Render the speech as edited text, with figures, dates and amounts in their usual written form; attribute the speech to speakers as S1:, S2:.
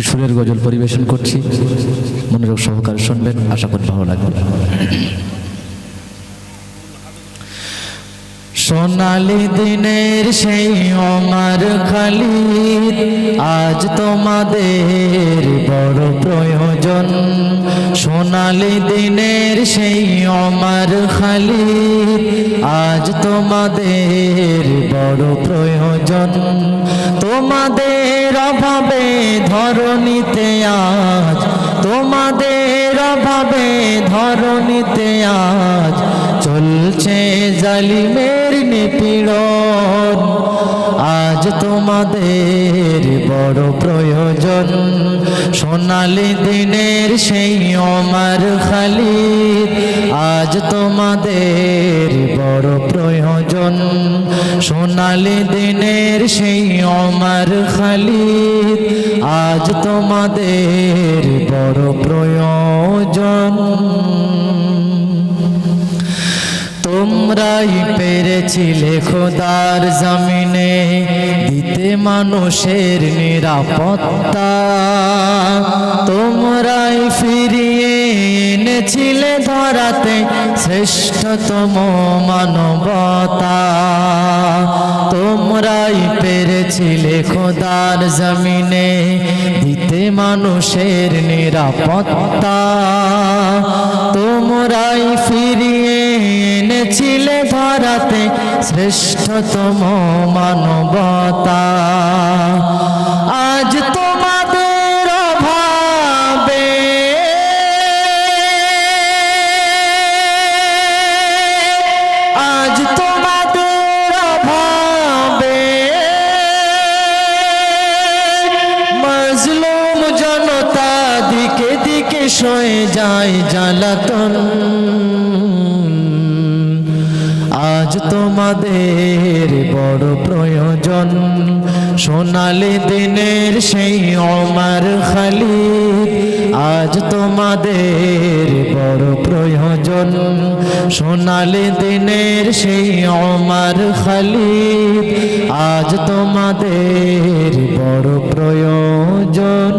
S1: একটি সুরের গজল পরিবেশন করছি, মনোযোগ সহকারে শুনবেন, আশা করি ভালো লাগবে। সোনালি দিনের সেই ওমর খালিদ, আজ তোমাদের বড় প্রয়োজন। সোনালি দিনের সেই ওমর খালিদ, আজ তোমাদের বড় প্রয়োজন। তোমাদের অভাবে ধরণীতে আজ, তোমাদের অভাবে ধরণীতে আজ চলছে জালিমের নিপীড়ন। আজ তোমাদের বড় প্রয়োজন। সোনালি দিনের সেই ওমর খালিদ, আজ তোমাদের বড় প্রয়োজন। সোনালি দিনের সেই ওমর খালিদ, আজ তোমাদের বড় প্রয়োজন। তোমরাই পেরেছিলে খোদার জমিনে দিতে মানুষের নিরাপত্তা। তোমরাই ফিরিয়ে এনেছিলে ধরাতে শ্রেষ্ঠতম মানবতা। তোমরাই পেরেছিলে খোদার জমিনে দিতে মানুষের নিরাপত্তা। তোমরাই ফিরিয়ে এনেছিলে ধরাতে শ্রেষ্ঠতম মানবতা। আজ তোমাদের অভাবে, আজ তোমাদের অভাবে মজলুম জনতা দিকে দিকে সয়ে যায় জ্বালাতন। আজ তোমাদের বড় প্রয়োজন। সোনালি দিনের সেই ওমর খালিদ, আজ তোমাদের বড় প্রয়োজন। সোনালি দিনের সেই ওমর খালিদ, আজ তোমাদের বড় প্রয়োজন।